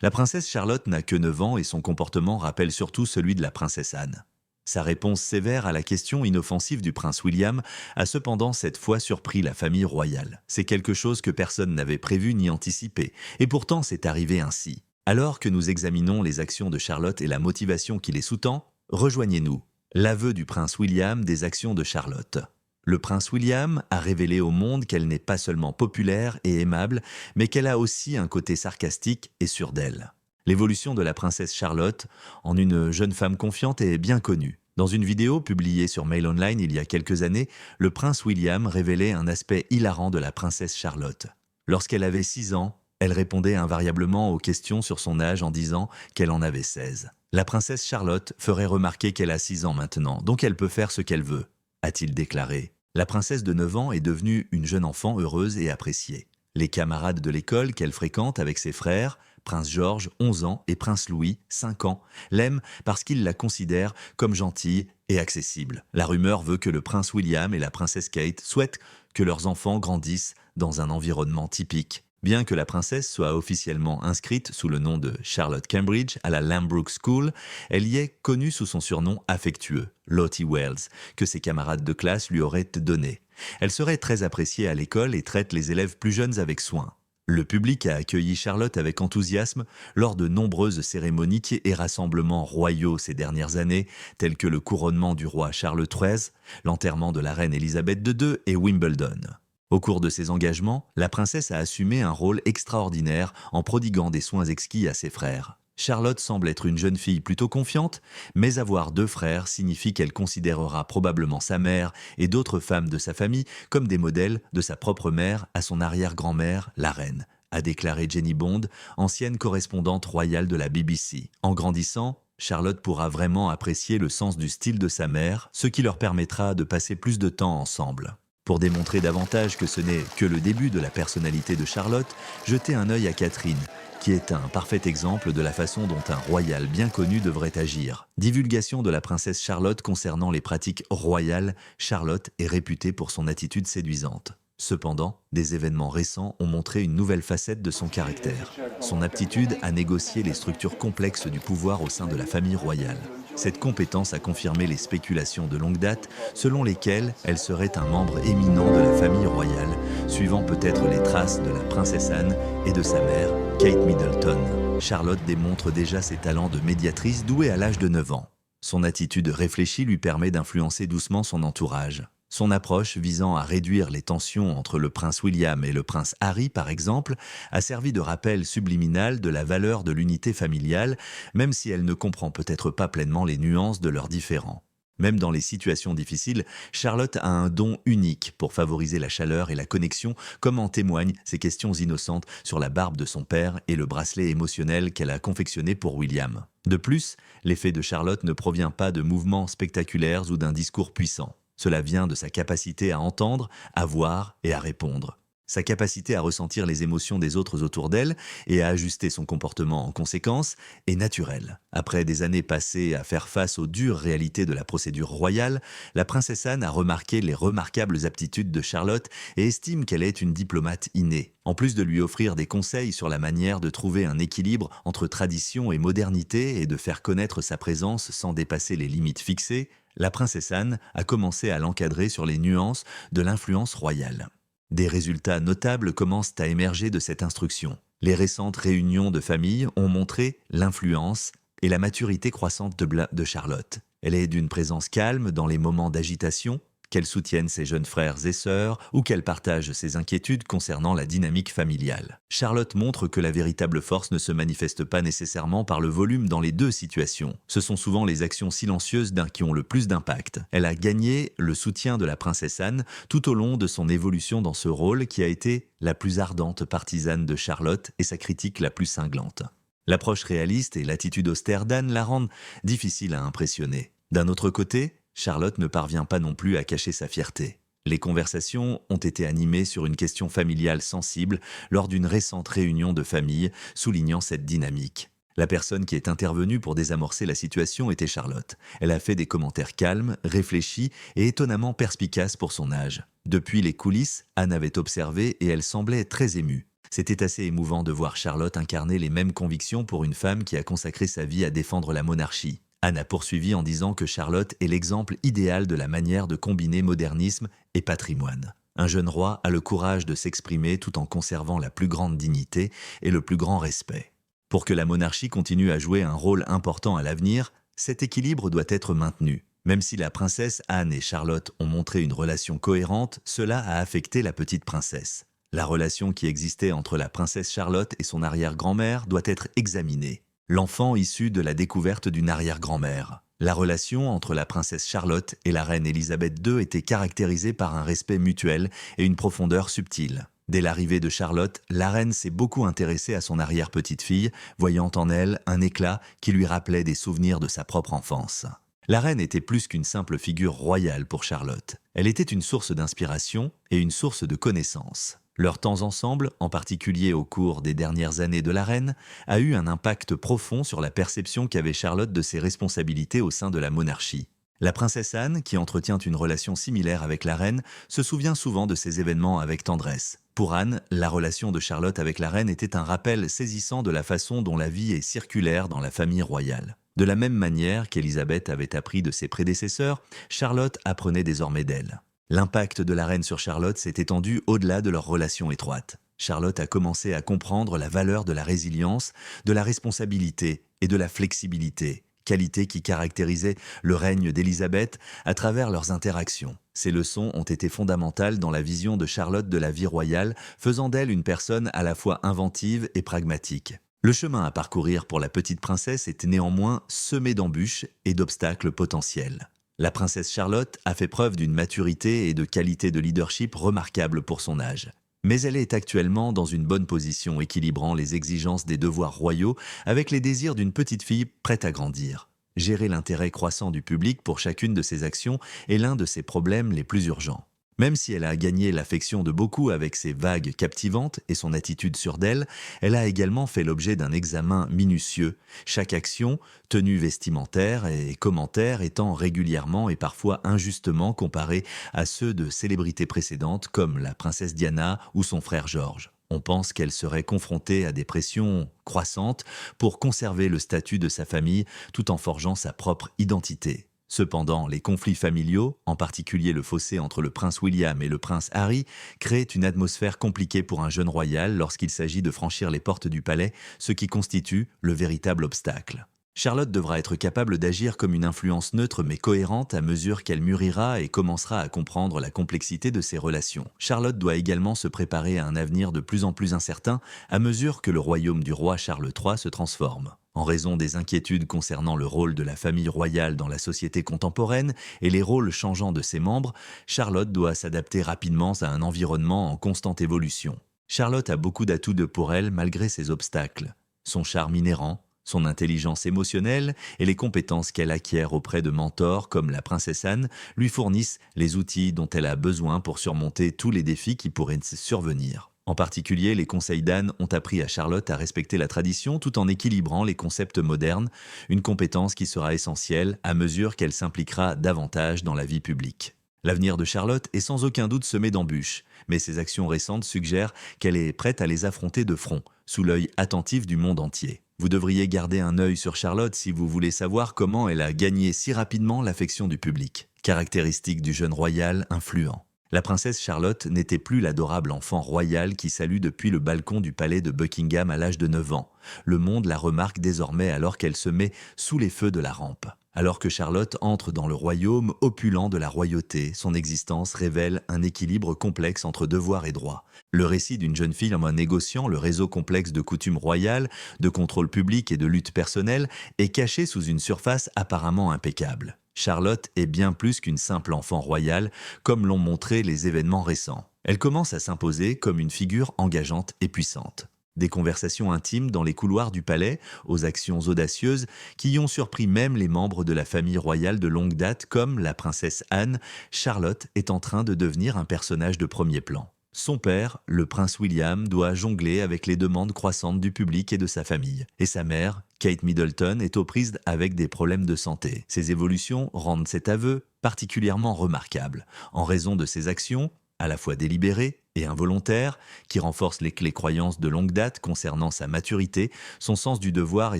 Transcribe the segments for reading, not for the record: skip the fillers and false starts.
La princesse Charlotte n'a que 9 ans et son comportement rappelle surtout celui de la princesse Anne. Sa réponse sévère à la question inoffensive du prince William a cependant cette fois surpris la famille royale. C'est quelque chose que personne n'avait prévu ni anticipé, et pourtant c'est arrivé ainsi. Alors que nous examinons les actions de Charlotte et la motivation qui les sous-tend, rejoignez-nous. L'aveu du prince William des actions de Charlotte. Le prince William a révélé au monde qu'elle n'est pas seulement populaire et aimable, mais qu'elle a aussi un côté sarcastique et sûr d'elle. L'évolution de la princesse Charlotte en une jeune femme confiante est bien connue. Dans une vidéo publiée sur Mail Online il y a quelques années, le prince William révélait un aspect hilarant de la princesse Charlotte. Lorsqu'elle avait 6 ans, elle répondait invariablement aux questions sur son âge en disant qu'elle en avait 16. La princesse Charlotte ferait remarquer qu'elle a 6 ans maintenant, donc elle peut faire ce qu'elle veut, a-t-il déclaré. La princesse de 9 ans est devenue une jeune enfant heureuse et appréciée. Les camarades de l'école qu'elle fréquente avec ses frères, Prince George, 11 ans, et Prince Louis, 5 ans, l'aiment parce qu'ils la considèrent comme gentille et accessible. La rumeur veut que le prince William et la princesse Kate souhaitent que leurs enfants grandissent dans un environnement typique. Bien que la princesse soit officiellement inscrite sous le nom de Charlotte Cambridge à la Lambrook School, elle y est connue sous son surnom affectueux, Lottie Wells, que ses camarades de classe lui auraient donné. Elle serait très appréciée à l'école et traite les élèves plus jeunes avec soin. Le public a accueilli Charlotte avec enthousiasme lors de nombreuses cérémonies et rassemblements royaux ces dernières années, tels que le couronnement du roi Charles XIII, l'enterrement de la reine Élisabeth II et Wimbledon. Au cours de ses engagements, la princesse a assumé un rôle extraordinaire en prodiguant des soins exquis à ses frères. Charlotte semble être une jeune fille plutôt confiante, mais avoir 2 frères signifie qu'elle considérera probablement sa mère et d'autres femmes de sa famille comme des modèles de sa propre mère à son arrière-grand-mère, la reine, a déclaré Jenny Bond, ancienne correspondante royale de la BBC. En grandissant, Charlotte pourra vraiment apprécier le sens du style de sa mère, ce qui leur permettra de passer plus de temps ensemble. Pour démontrer davantage que ce n'est que le début de la personnalité de Charlotte, jetez un œil à Catherine, qui est un parfait exemple de la façon dont un royal bien connu devrait agir. Divulgation de la princesse Charlotte concernant les pratiques royales, Charlotte est réputée pour son attitude séduisante. Cependant, des événements récents ont montré une nouvelle facette de son caractère, son aptitude à négocier les structures complexes du pouvoir au sein de la famille royale. Cette compétence a confirmé les spéculations de longue date selon lesquelles elle serait un membre éminent de la famille royale, suivant peut-être les traces de la princesse Anne et de sa mère, Kate Middleton. Charlotte démontre déjà ses talents de médiatrice douée à l'âge de 9 ans. Son attitude réfléchie lui permet d'influencer doucement son entourage. Son approche visant à réduire les tensions entre le prince William et le prince Harry, par exemple, a servi de rappel subliminal de la valeur de l'unité familiale, même si elle ne comprend peut-être pas pleinement les nuances de leurs différends. Même dans les situations difficiles, Charlotte a un don unique pour favoriser la chaleur et la connexion, comme en témoignent ses questions innocentes sur la barbe de son père et le bracelet émotionnel qu'elle a confectionné pour William. De plus, l'effet de Charlotte ne provient pas de mouvements spectaculaires ou d'un discours puissant. Cela vient de sa capacité à entendre, à voir et à répondre. Sa capacité à ressentir les émotions des autres autour d'elle et à ajuster son comportement en conséquence est naturelle. Après des années passées à faire face aux dures réalités de la procédure royale, la princesse Anne a remarqué les remarquables aptitudes de Charlotte et estime qu'elle est une diplomate innée. En plus de lui offrir des conseils sur la manière de trouver un équilibre entre tradition et modernité et de faire connaître sa présence sans dépasser les limites fixées, la princesse Anne a commencé à l'encadrer sur les nuances de l'influence royale. Des résultats notables commencent à émerger de cette instruction. Les récentes réunions de famille ont montré l'influence et la maturité croissante de Charlotte. Elle est d'une présence calme dans les moments d'agitation, qu'elle soutienne ses jeunes frères et sœurs ou qu'elle partage ses inquiétudes concernant la dynamique familiale. Charlotte montre que la véritable force ne se manifeste pas nécessairement par le volume dans les 2 situations. Ce sont souvent les actions silencieuses qui ont le plus d'impact. Elle a gagné le soutien de la princesse Anne tout au long de son évolution dans ce rôle qui a été la plus ardente partisane de Charlotte et sa critique la plus cinglante. L'approche réaliste et l'attitude austère d'Anne la rendent difficile à impressionner. D'un autre côté, Charlotte ne parvient pas non plus à cacher sa fierté. Les conversations ont été animées sur une question familiale sensible lors d'une récente réunion de famille, soulignant cette dynamique. La personne qui est intervenue pour désamorcer la situation était Charlotte. Elle a fait des commentaires calmes, réfléchis et étonnamment perspicaces pour son âge. Depuis les coulisses, Anne avait observé et elle semblait très émue. C'était assez émouvant de voir Charlotte incarner les mêmes convictions pour une femme qui a consacré sa vie à défendre la monarchie. Anne a poursuivi en disant que Charlotte est l'exemple idéal de la manière de combiner modernisme et patrimoine. Un jeune roi a le courage de s'exprimer tout en conservant la plus grande dignité et le plus grand respect. Pour que la monarchie continue à jouer un rôle important à l'avenir, cet équilibre doit être maintenu. Même si la princesse Anne et Charlotte ont montré une relation cohérente, cela a affecté la petite princesse. La relation qui existait entre la princesse Charlotte et son arrière-grand-mère doit être examinée. L'enfant issu de la découverte d'une arrière-grand-mère. La relation entre la princesse Charlotte et la reine Élisabeth II était caractérisée par un respect mutuel et une profondeur subtile. Dès l'arrivée de Charlotte, la reine s'est beaucoup intéressée à son arrière-petite-fille, voyant en elle un éclat qui lui rappelait des souvenirs de sa propre enfance. La reine était plus qu'une simple figure royale pour Charlotte. Elle était une source d'inspiration et une source de connaissances. Leur temps ensemble, en particulier au cours des dernières années de la reine, a eu un impact profond sur la perception qu'avait Charlotte de ses responsabilités au sein de la monarchie. La princesse Anne, qui entretient une relation similaire avec la reine, se souvient souvent de ces événements avec tendresse. Pour Anne, la relation de Charlotte avec la reine était un rappel saisissant de la façon dont la vie est circulaire dans la famille royale. De la même manière qu'Élisabeth avait appris de ses prédécesseurs, Charlotte apprenait désormais d'elle. L'impact de la reine sur Charlotte s'est étendu au-delà de leur relation étroite. Charlotte a commencé à comprendre la valeur de la résilience, de la responsabilité et de la flexibilité, qualités qui caractérisaient le règne d'Élisabeth à travers leurs interactions. Ces leçons ont été fondamentales dans la vision de Charlotte de la vie royale, faisant d'elle une personne à la fois inventive et pragmatique. Le chemin à parcourir pour la petite princesse était néanmoins semé d'embûches et d'obstacles potentiels. La princesse Charlotte a fait preuve d'une maturité et de qualité de leadership remarquables pour son âge. Mais elle est actuellement dans une bonne position, équilibrant les exigences des devoirs royaux avec les désirs d'une petite fille prête à grandir. Gérer l'intérêt croissant du public pour chacune de ses actions est l'un de ses problèmes les plus urgents. Même si elle a gagné l'affection de beaucoup avec ses vagues captivantes et son attitude sûre d'elle, elle a également fait l'objet d'un examen minutieux, chaque action, tenue vestimentaire et commentaires étant régulièrement et parfois injustement comparés à ceux de célébrités précédentes comme la princesse Diana ou son frère George. On pense qu'elle serait confrontée à des pressions croissantes pour conserver le statut de sa famille tout en forgeant sa propre identité. Cependant, les conflits familiaux, en particulier le fossé entre le prince William et le prince Harry, créent une atmosphère compliquée pour un jeune royal lorsqu'il s'agit de franchir les portes du palais, ce qui constitue le véritable obstacle. Charlotte devra être capable d'agir comme une influence neutre mais cohérente à mesure qu'elle mûrira et commencera à comprendre la complexité de ses relations. Charlotte doit également se préparer à un avenir de plus en plus incertain à mesure que le royaume du roi Charles III se transforme. En raison des inquiétudes concernant le rôle de la famille royale dans la société contemporaine et les rôles changeants de ses membres, Charlotte doit s'adapter rapidement à un environnement en constante évolution. Charlotte a beaucoup d'atouts pour elle malgré ses obstacles. Son charme inhérent, son intelligence émotionnelle et les compétences qu'elle acquiert auprès de mentors comme la princesse Anne lui fournissent les outils dont elle a besoin pour surmonter tous les défis qui pourraient survenir. En particulier, les conseils d'Anne ont appris à Charlotte à respecter la tradition tout en équilibrant les concepts modernes, une compétence qui sera essentielle à mesure qu'elle s'impliquera davantage dans la vie publique. L'avenir de Charlotte est sans aucun doute semé d'embûches, mais ses actions récentes suggèrent qu'elle est prête à les affronter de front, sous l'œil attentif du monde entier. Vous devriez garder un œil sur Charlotte si vous voulez savoir comment elle a gagné si rapidement l'affection du public, caractéristique du jeune royal influent. La princesse Charlotte n'était plus l'adorable enfant royal qui salue depuis le balcon du palais de Buckingham à l'âge de 9 ans. Le monde la remarque désormais alors qu'elle se met sous les feux de la rampe. Alors que Charlotte entre dans le royaume opulent de la royauté, son existence révèle un équilibre complexe entre devoir et droit. Le récit d'une jeune fille en négociant le réseau complexe de coutumes royales, de contrôle public et de lutte personnelle est caché sous une surface apparemment impeccable. Charlotte est bien plus qu'une simple enfant royale, comme l'ont montré les événements récents. Elle commence à s'imposer comme une figure engageante et puissante. Des conversations intimes dans les couloirs du palais, aux actions audacieuses, qui y ont surpris même les membres de la famille royale de longue date comme la princesse Anne, Charlotte est en train de devenir un personnage de premier plan. Son père, le prince William, doit jongler avec les demandes croissantes du public et de sa famille. Et sa mère, Kate Middleton, est aux prises avec des problèmes de santé. Ces évolutions rendent cet aveu particulièrement remarquable. En raison de ses actions, à la fois délibérée et involontaire, qui renforce les croyances de longue date concernant sa maturité, son sens du devoir et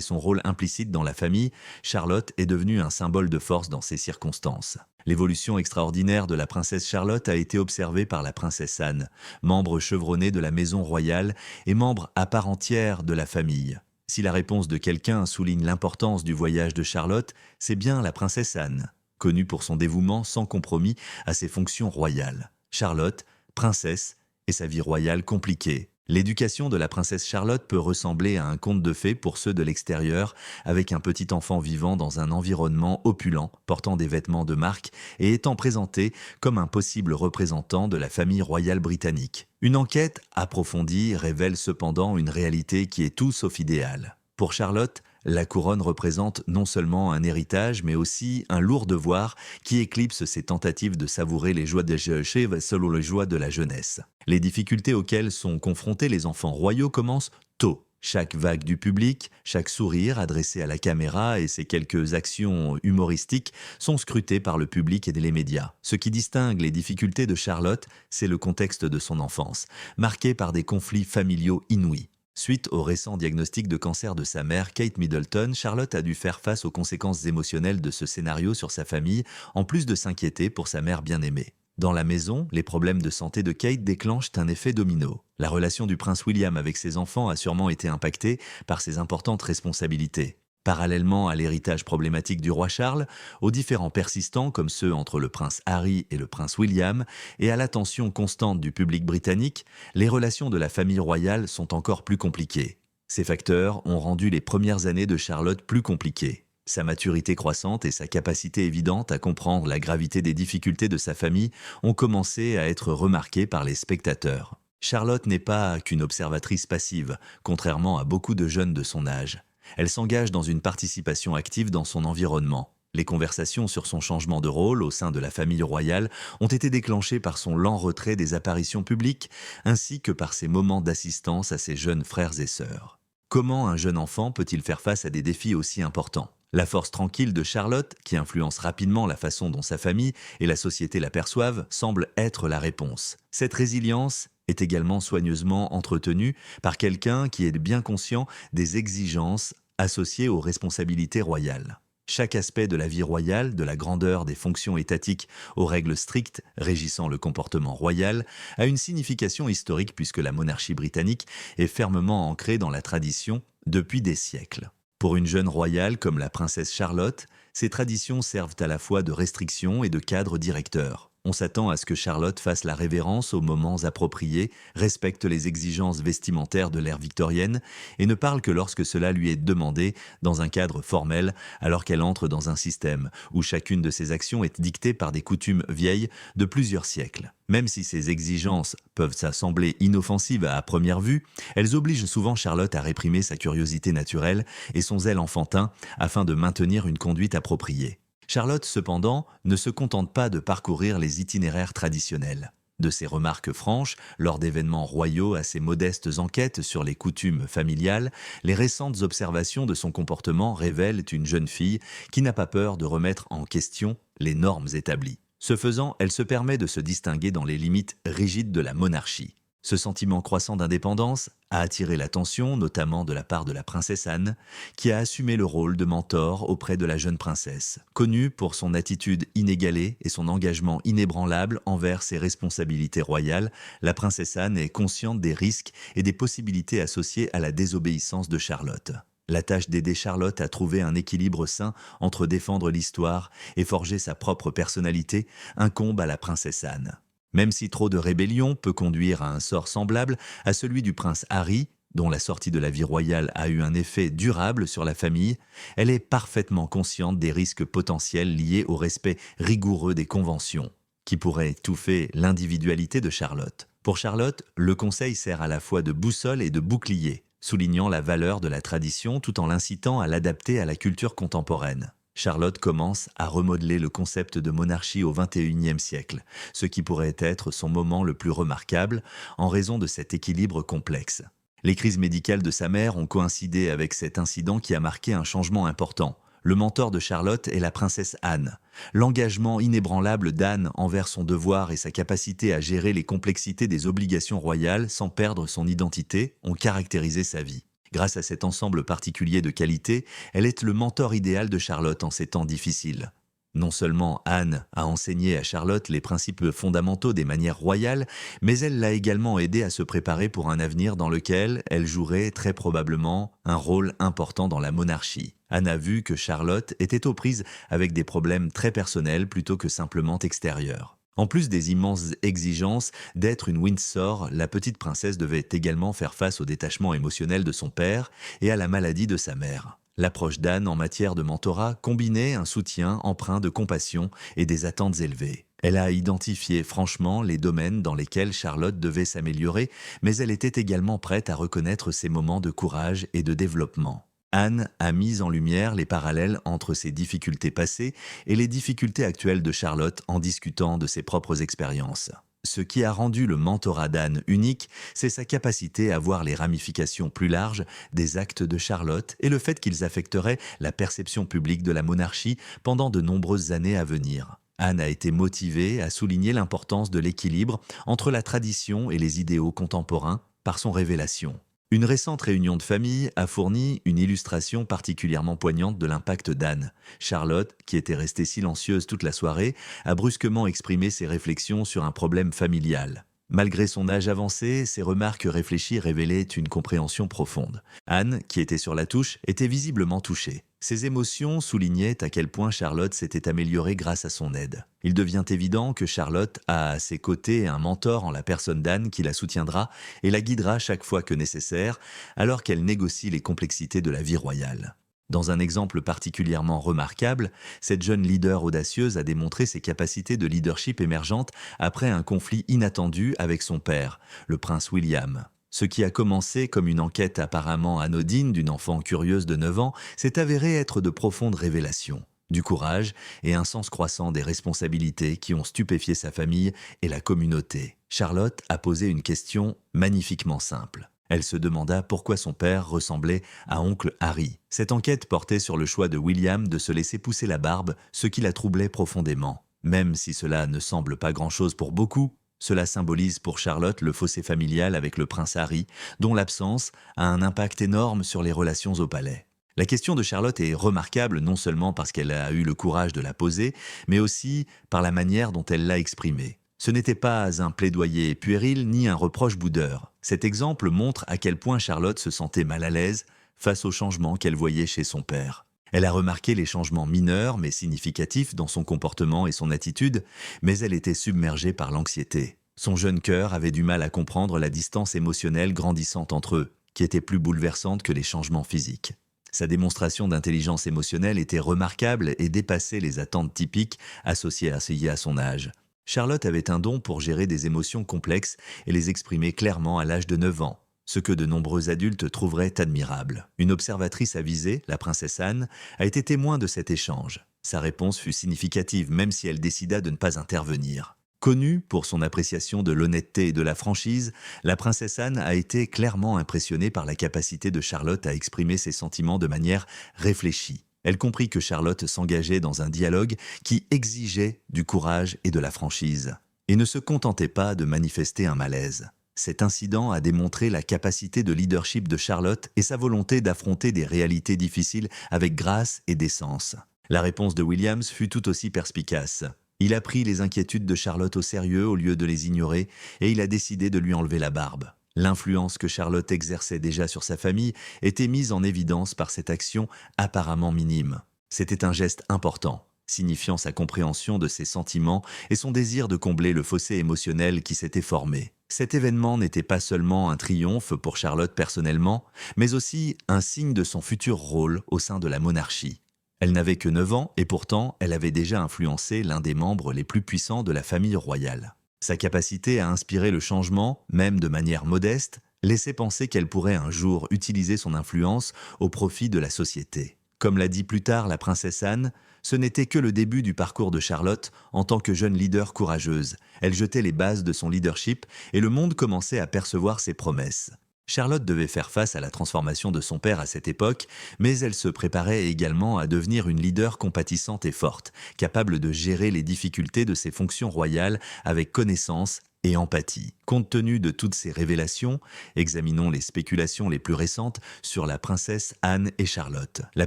son rôle implicite dans la famille, Charlotte est devenue un symbole de force dans ces circonstances. L'évolution extraordinaire de la princesse Charlotte a été observée par la princesse Anne, membre chevronné de la maison royale et membre à part entière de la famille. Si la réponse de quelqu'un souligne l'importance du voyage de Charlotte, c'est bien la princesse Anne, connue pour son dévouement sans compromis à ses fonctions royales. Charlotte, princesse, et sa vie royale compliquée. L'éducation de la princesse Charlotte peut ressembler à un conte de fées pour ceux de l'extérieur, avec un petit enfant vivant dans un environnement opulent, portant des vêtements de marque et étant présenté comme un possible représentant de la famille royale britannique. Une enquête approfondie révèle cependant une réalité qui est tout sauf idéale. Pour Charlotte, la couronne représente non seulement un héritage, mais aussi un lourd devoir qui éclipse ses tentatives de savourer les joies selon les joies de la jeunesse. Les difficultés auxquelles sont confrontés les enfants royaux commencent tôt. Chaque vague du public, chaque sourire adressé à la caméra et ses quelques actions humoristiques sont scrutées par le public et les médias. Ce qui distingue les difficultés de Charlotte, c'est le contexte de son enfance, marqué par des conflits familiaux inouïs. Suite au récent diagnostic de cancer de sa mère, Kate Middleton, Charlotte a dû faire face aux conséquences émotionnelles de ce scénario sur sa famille, en plus de s'inquiéter pour sa mère bien-aimée. Dans la maison, les problèmes de santé de Kate déclenchent un effet domino. La relation du prince William avec ses enfants a sûrement été impactée par ses importantes responsabilités. Parallèlement à l'héritage problématique du roi Charles, aux différends persistants comme ceux entre le prince Harry et le prince William, et à l'attention constante du public britannique, les relations de la famille royale sont encore plus compliquées. Ces facteurs ont rendu les premières années de Charlotte plus compliquées. Sa maturité croissante et sa capacité évidente à comprendre la gravité des difficultés de sa famille ont commencé à être remarquées par les spectateurs. Charlotte n'est pas qu'une observatrice passive, contrairement à beaucoup de jeunes de son âge. Elle s'engage dans une participation active dans son environnement. Les conversations sur son changement de rôle au sein de la famille royale ont été déclenchées par son lent retrait des apparitions publiques, ainsi que par ses moments d'assistance à ses jeunes frères et sœurs. Comment un jeune enfant peut-il faire face à des défis aussi importants ? La force tranquille de Charlotte, qui influence rapidement la façon dont sa famille et la société l'aperçoivent, semble être la réponse. Cette résilience est également soigneusement entretenue par quelqu'un qui est bien conscient des exigences associées aux responsabilités royales. Chaque aspect de la vie royale, de la grandeur des fonctions étatiques aux règles strictes régissant le comportement royal, a une signification historique puisque la monarchie britannique est fermement ancrée dans la tradition depuis des siècles. Pour une jeune royale comme la princesse Charlotte, ces traditions servent à la fois de restrictions et de cadre directeur. On s'attend à ce que Charlotte fasse la révérence aux moments appropriés, respecte les exigences vestimentaires de l'ère victorienne et ne parle que lorsque cela lui est demandé dans un cadre formel, alors qu'elle entre dans un système où chacune de ses actions est dictée par des coutumes vieilles de plusieurs siècles. Même si ces exigences peuvent sembler inoffensives à première vue, elles obligent souvent Charlotte à réprimer sa curiosité naturelle et son zèle enfantin afin de maintenir une conduite appropriée. Charlotte, cependant, ne se contente pas de parcourir les itinéraires traditionnels. De ses remarques franches, lors d'événements royaux à ses modestes enquêtes sur les coutumes familiales, les récentes observations de son comportement révèlent une jeune fille qui n'a pas peur de remettre en question les normes établies. Ce faisant, elle se permet de se distinguer dans les limites rigides de la monarchie. Ce sentiment croissant d'indépendance a attiré l'attention, notamment de la part de la princesse Anne, qui a assumé le rôle de mentor auprès de la jeune princesse. Connue pour son attitude inégalée et son engagement inébranlable envers ses responsabilités royales, la princesse Anne est consciente des risques et des possibilités associées à la désobéissance de Charlotte. La tâche d'aider Charlotte à trouver un équilibre sain entre défendre l'histoire et forger sa propre personnalité incombe à la princesse Anne. Même si trop de rébellion peut conduire à un sort semblable à celui du prince Harry, dont la sortie de la vie royale a eu un effet durable sur la famille, elle est parfaitement consciente des risques potentiels liés au respect rigoureux des conventions, qui pourraient étouffer l'individualité de Charlotte. Pour Charlotte, le conseil sert à la fois de boussole et de bouclier, soulignant la valeur de la tradition tout en l'incitant à l'adapter à la culture contemporaine. Charlotte commence à remodeler le concept de monarchie au XXIe siècle, ce qui pourrait être son moment le plus remarquable en raison de cet équilibre complexe. Les crises médicales de sa mère ont coïncidé avec cet incident qui a marqué un changement important, Le mentor de Charlotte est la princesse Anne. L'engagement inébranlable d'Anne envers son devoir et sa capacité à gérer les complexités des obligations royales sans perdre son identité ont caractérisé sa vie. Grâce à cet ensemble particulier de qualités, elle est le mentor idéal de Charlotte en ces temps difficiles. Non seulement Anne a enseigné à Charlotte les principes fondamentaux des manières royales, mais elle l'a également aidée à se préparer pour un avenir dans lequel elle jouerait très probablement un rôle important dans la monarchie. Anne a vu que Charlotte était aux prises avec des problèmes très personnels plutôt que simplement extérieurs. En plus des immenses exigences d'être une Windsor, la petite princesse devait également faire face au détachement émotionnel de son père et à la maladie de sa mère. L'approche d'Anne en matière de mentorat combinait un soutien empreint de compassion et des attentes élevées. Elle a identifié franchement les domaines dans lesquels Charlotte devait s'améliorer, mais elle était également prête à reconnaître ses moments de courage et de développement. Anne a mis en lumière les parallèles entre ses difficultés passées et les difficultés actuelles de Charlotte en discutant de ses propres expériences. Ce qui a rendu le mentorat d'Anne unique, c'est sa capacité à voir les ramifications plus larges des actes de Charlotte et le fait qu'ils affecteraient la perception publique de la monarchie pendant de nombreuses années à venir. Anne a été motivée à souligner l'importance de l'équilibre entre la tradition et les idéaux contemporains par son révélation. Une récente réunion de famille a fourni une illustration particulièrement poignante de l'impact d'Anne. Charlotte, qui était restée silencieuse toute la soirée, a brusquement exprimé ses réflexions sur un problème familial. Malgré son âge avancé, ses remarques réfléchies révélaient une compréhension profonde. Anne, qui était sur la touche, était visiblement touchée. Ses émotions soulignaient à quel point Charlotte s'était améliorée grâce à son aide. Il devient évident que Charlotte a à ses côtés un mentor en la personne d'Anne qui la soutiendra et la guidera chaque fois que nécessaire, alors qu'elle négocie les complexités de la vie royale. Dans un exemple particulièrement remarquable, cette jeune leader audacieuse a démontré ses capacités de leadership émergentes après un conflit inattendu avec son père, le prince William. Ce qui a commencé comme une enquête apparemment anodine d'une enfant curieuse de 9 ans s'est avéré être de profondes révélations, du courage et un sens croissant des responsabilités qui ont stupéfié sa famille et la communauté. Charlotte a posé une question magnifiquement simple. Elle se demanda pourquoi son père ressemblait à oncle Harry. Cette enquête portait sur le choix de William de se laisser pousser la barbe, ce qui la troublait profondément. Même si cela ne semble pas grand-chose pour beaucoup, cela symbolise pour Charlotte le fossé familial avec le prince Harry, dont l'absence a un impact énorme sur les relations au palais. La question de Charlotte est remarquable non seulement parce qu'elle a eu le courage de la poser, mais aussi par la manière dont elle l'a exprimée. Ce n'était pas un plaidoyer puéril ni un reproche boudeur. Cet exemple montre à quel point Charlotte se sentait mal à l'aise face aux changements qu'elle voyait chez son père. Elle a remarqué les changements mineurs mais significatifs dans son comportement et son attitude, mais elle était submergée par l'anxiété. Son jeune cœur avait du mal à comprendre la distance émotionnelle grandissante entre eux, qui était plus bouleversante que les changements physiques. Sa démonstration d'intelligence émotionnelle était remarquable et dépassait les attentes typiques associées à son âge. Charlotte avait un don pour gérer des émotions complexes et les exprimer clairement à l'âge de 9 ans, ce que de nombreux adultes trouveraient admirable. Une observatrice avisée, la princesse Anne, a été témoin de cet échange. Sa réponse fut significative même si elle décida de ne pas intervenir. Connue pour son appréciation de l'honnêteté et de la franchise, la princesse Anne a été clairement impressionnée par la capacité de Charlotte à exprimer ses sentiments de manière réfléchie. Elle comprit que Charlotte s'engageait dans un dialogue qui exigeait du courage et de la franchise, et ne se contentait pas de manifester un malaise. Cet incident a démontré la capacité de leadership de Charlotte et sa volonté d'affronter des réalités difficiles avec grâce et décence. La réponse de Williams fut tout aussi perspicace. Il a pris les inquiétudes de Charlotte au sérieux au lieu de les ignorer et il a décidé de lui enlever la barbe. L'influence que Charlotte exerçait déjà sur sa famille était mise en évidence par cette action apparemment minime. C'était un geste important, signifiant sa compréhension de ses sentiments et son désir de combler le fossé émotionnel qui s'était formé. Cet événement n'était pas seulement un triomphe pour Charlotte personnellement, mais aussi un signe de son futur rôle au sein de la monarchie. Elle n'avait que 9 ans et pourtant elle avait déjà influencé l'un des membres les plus puissants de la famille royale. Sa capacité à inspirer le changement, même de manière modeste, laissait penser qu'elle pourrait un jour utiliser son influence au profit de la société. Comme l'a dit plus tard la princesse Anne, ce n'était que le début du parcours de Charlotte en tant que jeune leader courageuse. Elle jetait les bases de son leadership et le monde commençait à percevoir ses promesses. Charlotte devait faire face à la transformation de son père à cette époque, mais elle se préparait également à devenir une leader compatissante et forte, capable de gérer les difficultés de ses fonctions royales avec connaissance et empathie. Compte tenu de toutes ces révélations, examinons les spéculations les plus récentes sur la princesse Anne et Charlotte, la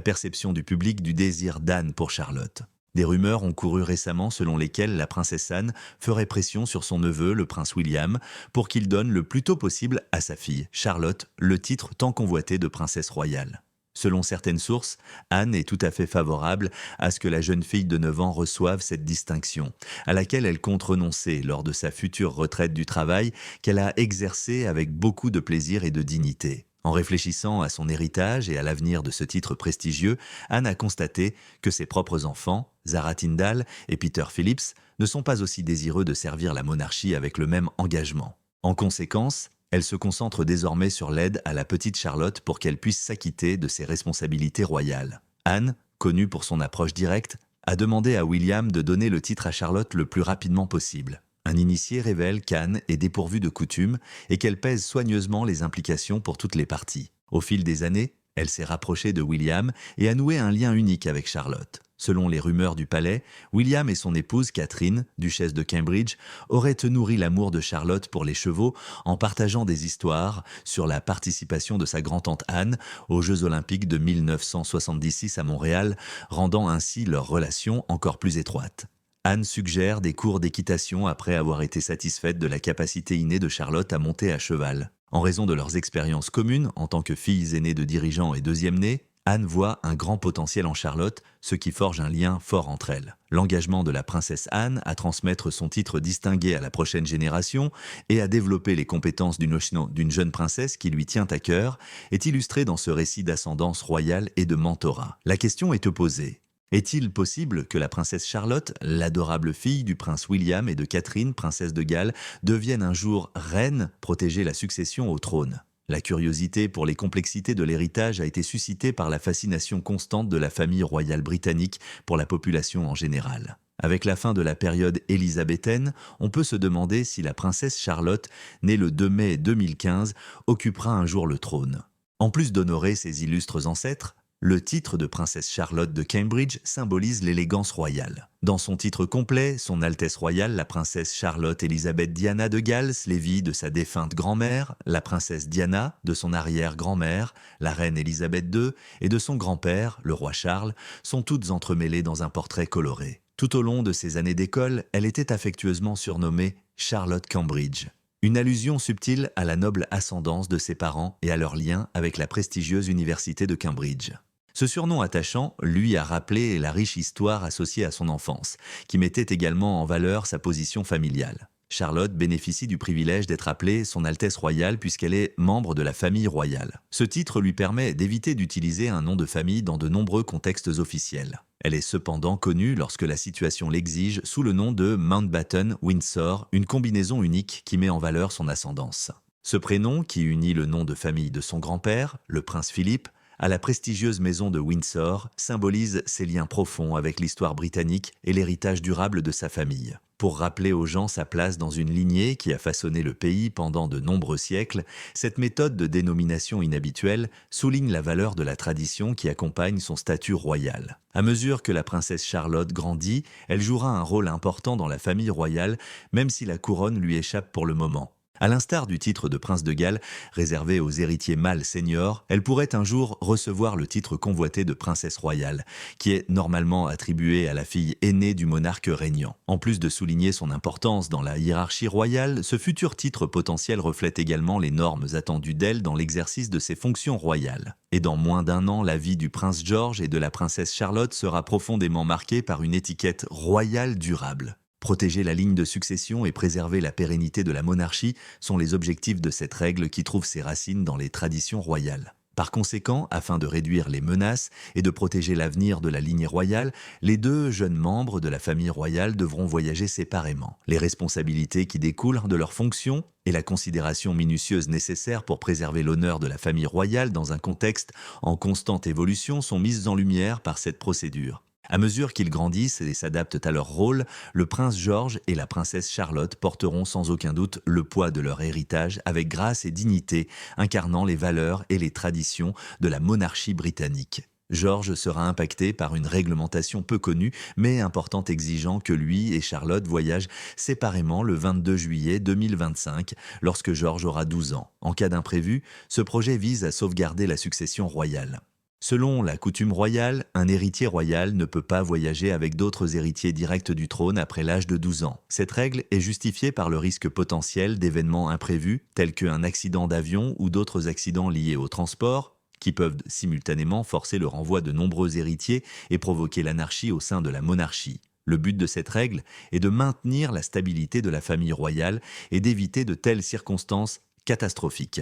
perception du public du désir d'Anne pour Charlotte. Des rumeurs ont couru récemment selon lesquelles la princesse Anne ferait pression sur son neveu, le prince William, pour qu'il donne le plus tôt possible à sa fille, Charlotte, le titre tant convoité de princesse royale. Selon certaines sources, Anne est tout à fait favorable à ce que la jeune fille de 9 ans reçoive cette distinction, à laquelle elle compte renoncer lors de sa future retraite du travail qu'elle a exercée avec beaucoup de plaisir et de dignité. En réfléchissant à son héritage et à l'avenir de ce titre prestigieux, Anne a constaté que ses propres enfants, Zara Tindall et Peter Phillips, ne sont pas aussi désireux de servir la monarchie avec le même engagement. En conséquence, elle se concentre désormais sur l'aide à la petite Charlotte pour qu'elle puisse s'acquitter de ses responsabilités royales. Anne, connue pour son approche directe, a demandé à William de donner le titre à Charlotte le plus rapidement possible. Un initié révèle qu'Anne est dépourvue de coutumes et qu'elle pèse soigneusement les implications pour toutes les parties. Au fil des années, elle s'est rapprochée de William et a noué un lien unique avec Charlotte. Selon les rumeurs du palais, William et son épouse Catherine, duchesse de Cambridge, auraient nourri l'amour de Charlotte pour les chevaux en partageant des histoires sur la participation de sa grand-tante Anne aux Jeux Olympiques de 1976 à Montréal, rendant ainsi leur relation encore plus étroite. Anne suggère des cours d'équitation après avoir été satisfaite de la capacité innée de Charlotte à monter à cheval. En raison de leurs expériences communes en tant que filles aînées de dirigeants et deuxièmes-nés, Anne voit un grand potentiel en Charlotte, ce qui forge un lien fort entre elles. L'engagement de la princesse Anne à transmettre son titre distingué à la prochaine génération et à développer les compétences d'une jeune princesse qui lui tient à cœur est illustré dans ce récit d'ascendance royale et de mentorat. La question est posée. Est-il possible que la princesse Charlotte, l'adorable fille du prince William et de Catherine, princesse de Galles, devienne un jour reine, protéger la succession au trône? La curiosité pour les complexités de l'héritage a été suscitée par la fascination constante de la famille royale britannique pour la population en général. Avec la fin de la période élisabéthaine, on peut se demander si la princesse Charlotte, née le 2 mai 2015, occupera un jour le trône. En plus d'honorer ses illustres ancêtres, le titre de princesse Charlotte de Cambridge symbolise l'élégance royale. Dans son titre complet, Son Altesse royale, la princesse Charlotte Élisabeth Diana de Galles, Lévy de sa défunte grand-mère, la princesse Diana de son arrière-grand-mère, la reine Élisabeth II et de son grand-père, le roi Charles, sont toutes entremêlées dans un portrait coloré. Tout au long de ses années d'école, elle était affectueusement surnommée Charlotte Cambridge. Une allusion subtile à la noble ascendance de ses parents et à leur lien avec la prestigieuse université de Cambridge. Ce surnom attachant lui a rappelé la riche histoire associée à son enfance, qui mettait également en valeur sa position familiale. Charlotte bénéficie du privilège d'être appelée Son Altesse royale puisqu'elle est membre de la famille royale. Ce titre lui permet d'éviter d'utiliser un nom de famille dans de nombreux contextes officiels. Elle est cependant connue, lorsque la situation l'exige, sous le nom de Mountbatten Windsor, une combinaison unique qui met en valeur son ascendance. Ce prénom, qui unit le nom de famille de son grand-père, le prince Philippe, à la prestigieuse maison de Windsor, symbolise ses liens profonds avec l'histoire britannique et l'héritage durable de sa famille. Pour rappeler aux gens sa place dans une lignée qui a façonné le pays pendant de nombreux siècles, cette méthode de dénomination inhabituelle souligne la valeur de la tradition qui accompagne son statut royal. À mesure que la princesse Charlotte grandit, elle jouera un rôle important dans la famille royale, même si la couronne lui échappe pour le moment. À l'instar du titre de prince de Galles, réservé aux héritiers mâles seniors, elle pourrait un jour recevoir le titre convoité de princesse royale, qui est normalement attribué à la fille aînée du monarque régnant. En plus de souligner son importance dans la hiérarchie royale, ce futur titre potentiel reflète également les normes attendues d'elle dans l'exercice de ses fonctions royales. Et dans moins d'un an, la vie du prince George et de la princesse Charlotte sera profondément marquée par une étiquette royale durable. Protéger la ligne de succession et préserver la pérennité de la monarchie sont les objectifs de cette règle qui trouve ses racines dans les traditions royales. Par conséquent, afin de réduire les menaces et de protéger l'avenir de la lignée royale, les deux jeunes membres de la famille royale devront voyager séparément. Les responsabilités qui découlent de leurs fonctions et la considération minutieuse nécessaire pour préserver l'honneur de la famille royale dans un contexte en constante évolution sont mises en lumière par cette procédure. À mesure qu'ils grandissent et s'adaptent à leur rôle, le prince George et la princesse Charlotte porteront sans aucun doute le poids de leur héritage avec grâce et dignité, incarnant les valeurs et les traditions de la monarchie britannique. George sera impacté par une réglementation peu connue mais importante exigeant que lui et Charlotte voyagent séparément le 22 juillet 2025 lorsque George aura 12 ans. En cas d'imprévu, ce projet vise à sauvegarder la succession royale. Selon la coutume royale, un héritier royal ne peut pas voyager avec d'autres héritiers directs du trône après l'âge de 12 ans. Cette règle est justifiée par le risque potentiel d'événements imprévus, tels qu'un accident d'avion ou d'autres accidents liés au transport, qui peuvent simultanément forcer le renvoi de nombreux héritiers et provoquer l'anarchie au sein de la monarchie. Le but de cette règle est de maintenir la stabilité de la famille royale et d'éviter de telles circonstances catastrophiques.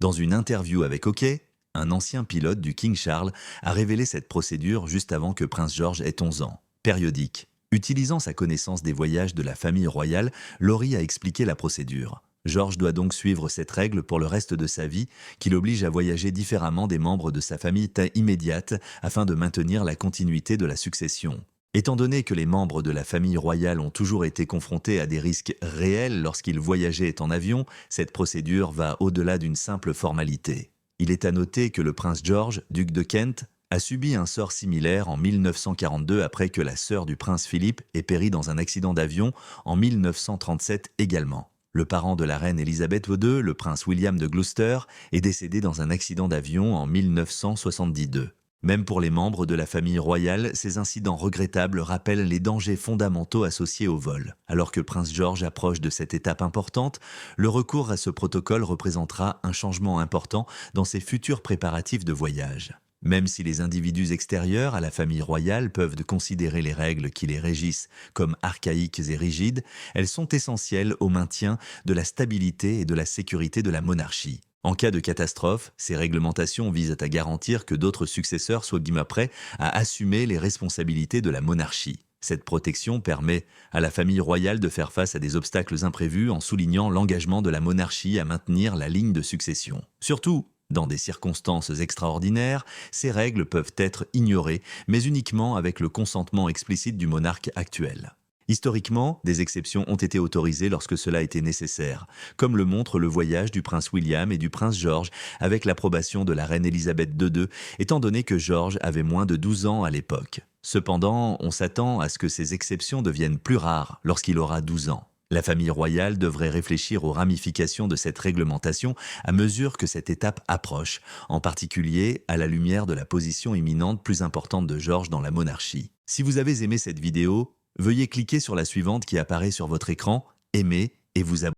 Dans une interview avec OK, un ancien pilote du King Charles a révélé cette procédure juste avant que Prince George ait 11 ans. Périodique. Utilisant sa connaissance des voyages de la famille royale, Laurie a expliqué la procédure. George doit donc suivre cette règle pour le reste de sa vie, qui l'oblige à voyager différemment des membres de sa famille immédiate afin de maintenir la continuité de la succession. Étant donné que les membres de la famille royale ont toujours été confrontés à des risques réels lorsqu'ils voyageaient en avion, cette procédure va au-delà d'une simple formalité. Il est à noter que le prince George, duc de Kent, a subi un sort similaire en 1942 après que la sœur du prince Philippe ait péri dans un accident d'avion en 1937 également. Le parent de la reine Élisabeth II, le prince William de Gloucester, est décédé dans un accident d'avion en 1972. Même pour les membres de la famille royale, ces incidents regrettables rappellent les dangers fondamentaux associés au vol. Alors que Prince George approche de cette étape importante, le recours à ce protocole représentera un changement important dans ses futurs préparatifs de voyage. Même si les individus extérieurs à la famille royale peuvent considérer les règles qui les régissent comme archaïques et rigides, elles sont essentielles au maintien de la stabilité et de la sécurité de la monarchie. En cas de catastrophe, ces réglementations visent à garantir que d'autres successeurs soient prêts à assumer les responsabilités de la monarchie. Cette protection permet à la famille royale de faire face à des obstacles imprévus en soulignant l'engagement de la monarchie à maintenir la ligne de succession. Surtout, dans des circonstances extraordinaires, ces règles peuvent être ignorées, mais uniquement avec le consentement explicite du monarque actuel. Historiquement, des exceptions ont été autorisées lorsque cela était nécessaire, comme le montre le voyage du prince William et du prince George avec l'approbation de la reine Élisabeth II, étant donné que George avait moins de 12 ans à l'époque. Cependant, on s'attend à ce que ces exceptions deviennent plus rares lorsqu'il aura 12 ans. La famille royale devrait réfléchir aux ramifications de cette réglementation à mesure que cette étape approche, en particulier à la lumière de la position imminente plus importante de George dans la monarchie. Si vous avez aimé cette vidéo, veuillez cliquer sur la suivante qui apparaît sur votre écran, aimer et vous abonner.